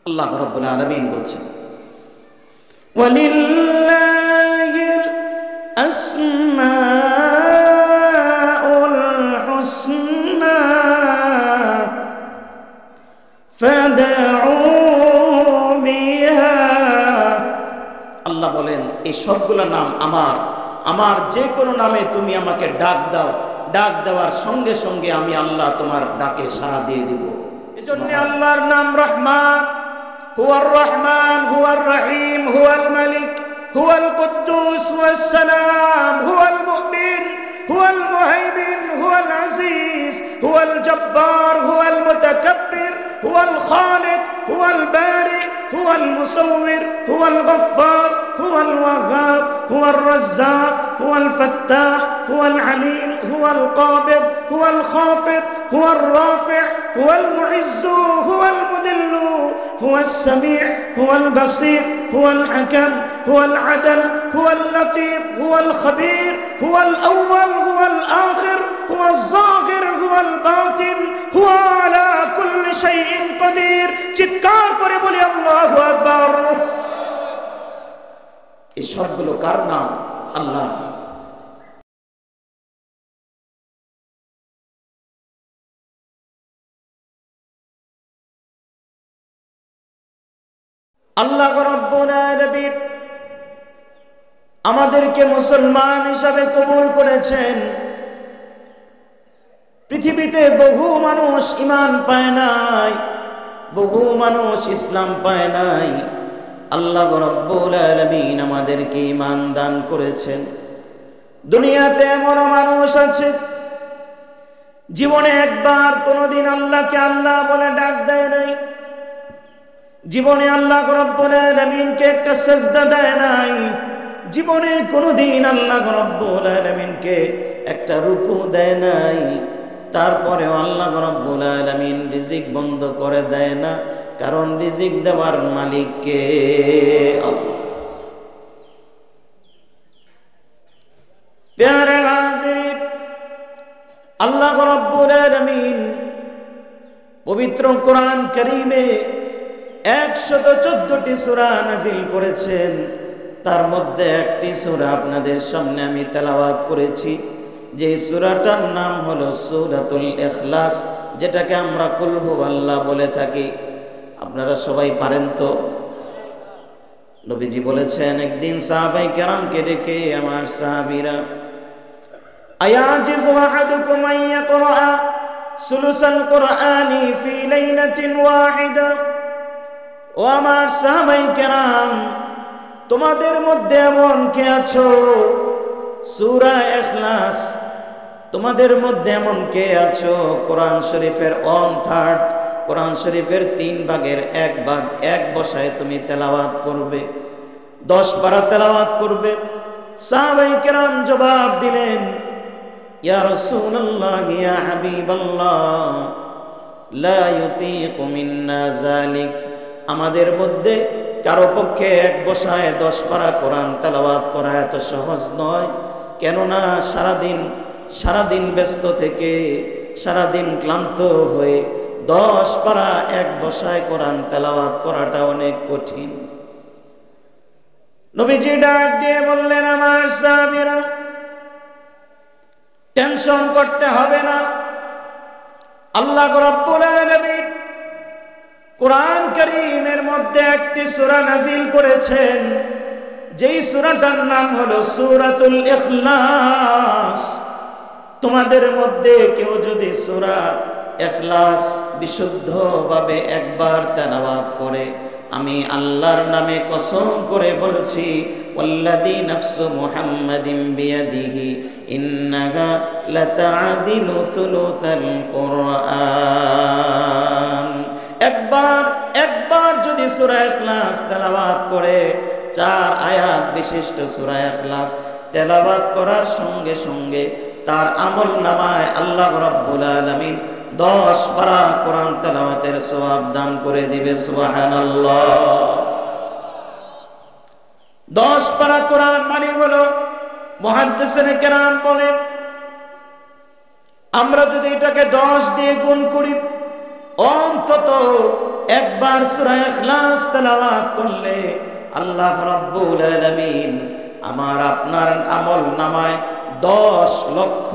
আল্লাহ রাব্বুল আলামিন বলছেন, ওয়ালিল্লাহিল আসমাউল হুসনা ফাদউ বিহা। আল্লাহ বলেন, এই সবগুলো নাম আমার। আমার যে কোনো নামে তুমি আমাকে ডাক দাও, ডাক দেওয়ার সঙ্গে সঙ্গে আমি আল্লাহ তোমার ডাকে সাড়া দিয়ে দিব। এজন্য আল্লাহর নাম রহমান। হুয়ার রহমান, হুয়ার রহিম, হুয়াল মালিক, হুয়াল কুদ্দুস, হুয়াস সালাম, হুয়াল মুমিন, হুয়াল মুহাইমিন, হুয়াল আজিজ, হুয়াল জব্বার, হুয়াল মুতাকাব্বির, হুয়াল খালিক, হুয়াল বারি, হুয়াল মুসাউবির, হুয়াল গফফার, হুয়াল ওয়াহাব, হুয়ার রাজ্জাক, হুয়াল ফাত্তাহ, হুয়াল আলিম, হুয়াল কাবিদ, হুয়াল খাফিদ, হুয়ার রাফি', হুয়াল মুইজ্জু, হুয়াল মুদিল্লু, হুয়াস সামি', হুয়াল বাসীর, হুয়াল হাকাম, হুয়াল আদল, হুয়াল লতীফ, হুয়াল খবীর, হুয়াল আউয়াল, হুয়াল আখির, হুয়াল যাহির, হুয়াল বাতিন, হুয়া আলা কুল্লি শাইইন কাদির। চিৎকার করে বলি আল্লাহু আকবার। এই সবগুলো কার নাম? আল্লাহ। আল্লাহ রাব্বুল আলামিন আমাদেরকে মুসলমান হিসাবে কবুল করেছেন। পৃথিবীতে বহু মানুষ ঈমান পায় নাই, বহু মানুষ ইসলাম পায় নাই। আল্লাহ রাব্বুল আলামিন আমাদেরকে ঈমান দান করেছেন। দুনিয়াতে এমন মানুষ আছে জীবনে একবার কোনোদিন আল্লাহকে আল্লাহ বলে ডাক দেয় নাই, জীবনে আল্লাহ রাব্বুল আলামিনকে একটা সিজদা দেয় নাই, জীবনে কোনোদিন আল্লাহ রাব্বুল আলামিনকে একটা রুকু দেয় নাই। তারপরেও আল্লাহ রাব্বুল আলামিন রিজিক বন্ধ করে দেয় না, কারণ রিজিক দেওয়ার মালিক কে? আল্লাহ। প্যারে হাজিরিন, আল্লাহ রাব্বুল আলামিন পবিত্র কোরআন কারীমে 114টি সূরা নাজিল করেছেন। তার মধ্যে একটি সূরা আপনাদের সামনে আমি তেলাওয়াত করেছি, যে সূরাটার নাম হলো সূরাতুল ইখলাস, যেটাকে আমরা কুল হুয়াল্লাহ বলে থাকি। আপনারা সবাই পারেন তো? নবীজি বলেছেন, একদিন সাহাবায়ে কেরামকে ডেকে, আমার সাহাবীরা, আয়াজিজু আহাদুকুম আন ইয়াকরা সুলুসাল কুরআনি ফি লাইলাতিন ওয়াহিদা। ও আমার সাহাবায়ে কেরাম, তোমাদের মধ্যে এমন কে আছো, সূরা ইখলাস, তোমাদের মধ্যে এমন কে আছো কোরআন শরীফের 1/3, কোরআন শরীফের 3 ভাগের 1 ভাগ এক বসায় তুমি তেলাওয়াত করবে, 10 পারা তেলাওয়াত করবে? সাহাবায়ে কেরাম জবাব দিলেন, ইয়া রাসূলুল্লাহ, ইয়া হাবিবাল্লাহ, লা ইউতিকু মিন্না যালিক। আমাদের মধ্যে কারো পক্ষে এক বসায় 10 পারা কোরআন তেলাওয়াত করা এত সহজ নয়। কেননা সারাদিন ব্যস্ত থেকে, সারাদিন ক্লান্ত হয়ে 10 পারা এক বসায় কোরআন তেলাওয়াত করাটা অনেক কঠিন। নবীজি ডাক দিয়ে বললেন, আমার সাহাবীরা, টেনশন করতে হবে না। আল্লাহ রাব্বুল আলামিন কোরআন কারীমের মধ্যে একটি সূরা নাজিল করেছেন, যেই সূরাটার নাম হলো সূরাতুল ইখলাস। তোমাদের মধ্যে কেউ যদি সূরা ইখলাস বিশুদ্ধভাবে একবার তেলাওয়াত করে, আমি আল্লাহর নামে কসম করে বলছি, ওয়াল্লাযী নাফসু মুহাম্মাদিন বিয়াদিহি ইন্নাহা লাতা'দিলু সুলুসাল কুরআন। একবার যদি সূরা ইখলাস তেলাওয়াত করে, 4 আয়াত বিশিষ্ট সূরা ইখলাস তেলাওয়াত করার সঙ্গে সঙ্গে তার আমলনামায় আল্লাহ রাব্বুল আলামিন 10 পারা কোরআন তেলাওয়াতের সওয়াব দান করে দিবে। সুবহানাল্লাহ। 10 পারা কোরআন মানে হলো, মুহাদ্দিসিনে কেরাম বলেন, আমরা যদি এটাকে 10 দিয়ে গুণ করি, অন্তত একবার সূরা ইখলাস তেলাওয়াত করলে আল্লাহ রাব্বুল আলামিন আমার আপনার আমল নামায় 10 লক্ষ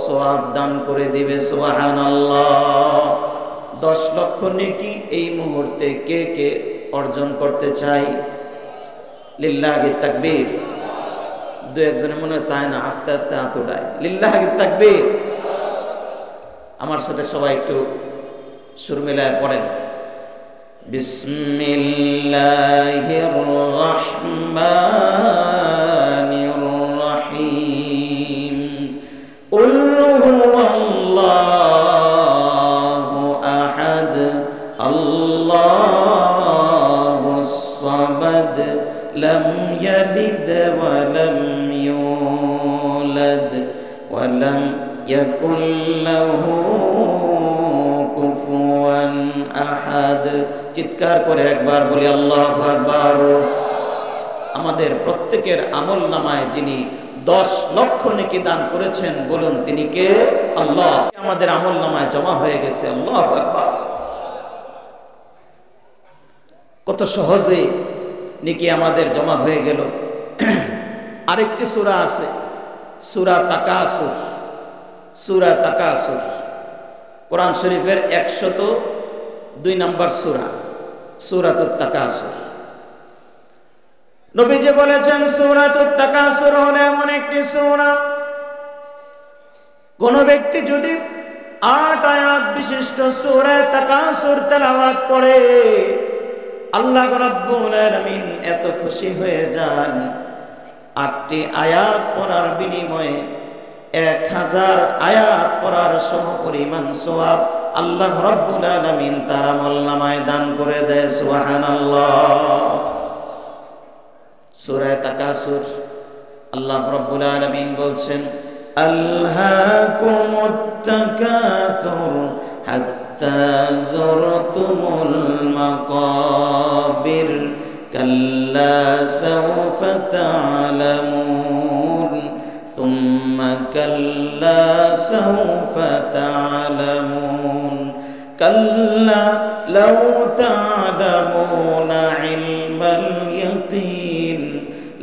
সওয়াব দান করে দিবে। সুবহানাল্লাহ। 10 লক্ষ নেকি এই মুহূর্তে কে কে অর্জন করতে চাই? লিল্লাহি তাকবীর। দু একজনে মনে চায় না, আস্তে আস্তে হাত উঠায়। লিল্লাহি তাকবীর। আমার সাথে সবাই একটু সুর মিলায় পড়েন। বিসমিল্লাহির রহমানির রহিম। কুল হুয়াল্লাহু আহাদ আল্লাহুস সামাদ লাম ইয়ালিদ ওয়া লাম ইউলাদ ওয়া লাম ইয়াকুল লাহু কুফুয়ান আহাদ। চিৎকার করে একবার বলি আল্লাহু আকবার। আমাদের প্রত্যেকের আমল নামায় যিনি 10 লক্ষ নেকি দান করেছেন, বলুন তিনি কে? আল্লাহ। আমাদের আমল নামায় জমা হয়ে গেছে। আল্লাহু আকবার। কত সহজে নেকি আমাদের জমা হয়ে গেল। আরেকটি সূরা আছে, সূরা তাকাসুর। সূরা তাকাসুর কোরআন শরীফের 102 নম্বর সূরা, সূরাতুত তাকাসুর। নবীজি বলেছেন সূরাতুত তাকাসুর হলো এমন একটি সূরা, কোন ব্যক্তি যদি 8 আয়াত বিশিষ্ট সূরা তাকাসুর তেলাওয়াত করে আল্লাহ রাব্বুল আলামিন এত খুশি হয়ে যান, 8টি আয়াত পড়ার বিনিময়ে 1000 আয়াত পড়ার সমপরিমাণ সওয়াব আল্লাহ রাব্বুল আলামিন তার আমলনামায় দান করে দেয়। সুবহানাল্লাহ। সূরা তাকাসুর আল্লাহ রাব্বুল আলামিন বলছেন আলহাকুমুত তাকাসুর হাত্তা যুরতুমুল মাকাবির কাল্লা সাওফা তা'লামুন ثم كلا سوف تعلمون كلا لو تعلمون علم اليقين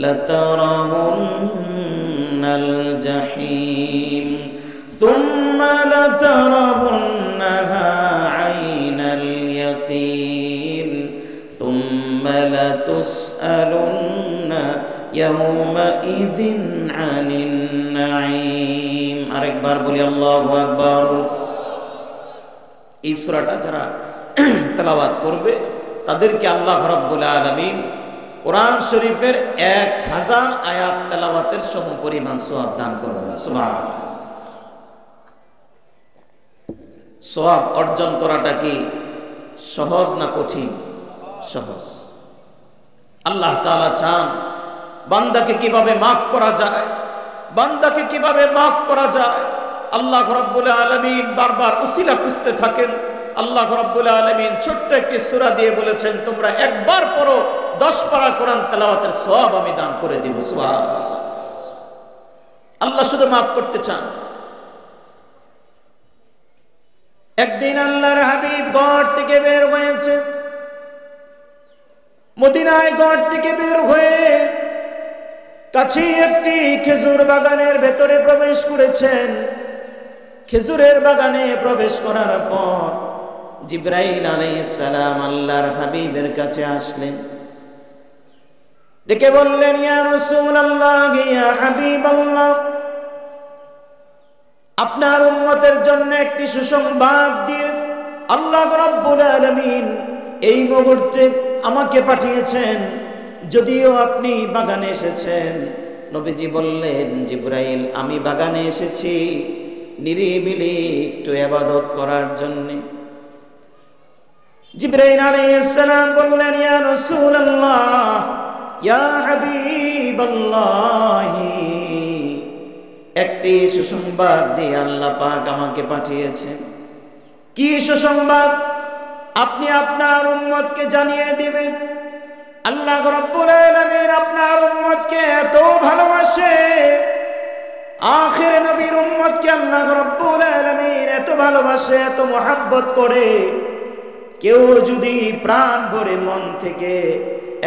لترون الجحيم ثم لترونها عين اليقين ثم لتسألن يومئذ عن النعيم। আরেকবার বলি আল্লাহু আকবার। এই সূরাটা যারা তেলাওয়াত করবে তাদেরকে আল্লাহ রাব্বুল আলামিন কোরআন শরীফের 1000 আয়াত তেলাওয়াতের সমপরিমাণ সওয়াব দান করবেন। সুবহানাল্লাহ। সওয়াব অর্জন করাটা কি সহজ না কঠিন? সহজ। আল্লাহ তাআলা চান বান্দাকে কিভাবে মাফ করা যায়, বান্দাকে কিভাবে মাফ করা যায়। আল্লাহ রাব্বুল আলামিন বারবার উসিলা খুঁজতে থাকেন। আল্লাহ রাব্বুল আলামিন ছোট্ট একটি সূরা দিয়ে বলেছেন তোমরা একবার পড়ো, 10 পারা কোরআন তেলাওয়াতের সওয়াব আমি দান করে দিব। সুবহানাল্লাহ। আল্লাহ শুধু মাফ করতে চান। একদিন আল্লাহর হাবিব ঘর থেকে বের হয়েছে, মদিনায় ঘর থেকে বের হয়ে কাছে একটি খেজুর বাগানের ভেতরে প্রবেশ করেছেন। খেজুরের বাগানে প্রবেশ করার পর জিবরাইল আলাইহিস সালাম আল্লাহর হাবিবের কাছে আসলেন, ডেকে বললেন ইয়া রাসূলুল্লাহ, ইয়া হাবিবাল্লাহ, আপনার উম্মতের জন্য একটি সুসংবাদ দিয়ে আল্লাহ রাব্বুল আলামিন এই মুহূর্তে আমাকে পাঠিয়েছেন। যদিও আপনি বাগানে এসেছেন। নবীজি বললেন জিবরাইল, আমি বাগানে এসেছি নিরিবিলি একটু ইবাদত করার জন্য। জিবরাইল আলাইহিস সালাম বললেন ইয়া রাসূলুল্লাহ, ইয়া হাবিবাল্লাহ, একটি সুসংবাদ দিয়ে আল্লাহ পাক আমাকে পাঠিয়েছেন। কি সুসংবাদ? আপনি আপনার উম্মতকে জানিয়ে দিবেন আল্লাহ রাব্বুল আলামিন আপনার উম্মতকে এত ভালোবাসে, আখির নবীর উম্মতকে আল্লাহ রাব্বুল আলামিন এত ভালোবাসে, এত মহব্বত করে, কেউ যদি প্রাণ ভরে মন থেকে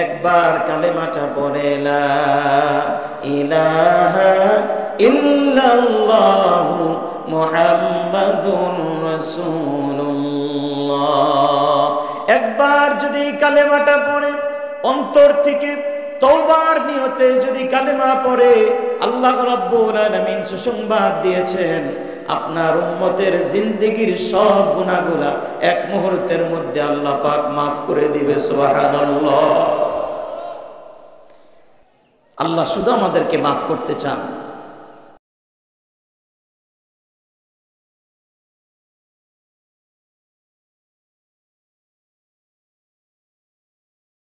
একবার কালেমাটা পড়ে লা ইলাহা ইল্লাল্লাহু মুহাম্মাদুর রাসূলুল্লাহ, একবার যদি কালেমাটা পড়ে অন্তর থেকে তওবার নিয়তে যদি কালেমা পড়ে, আল্লাহ রাব্বুল আলামিন সুসংবাদ দিয়েছেন আপনার উম্মতের জিন্দেগীর সব গুনাহগুলা এক মুহূর্তের মধ্যে আল্লাহ পাক মাফ করে দিবে। সুবহানাল্লাহ। আল্লাহ শুধু আমাদেরকে মাফ করতে চান।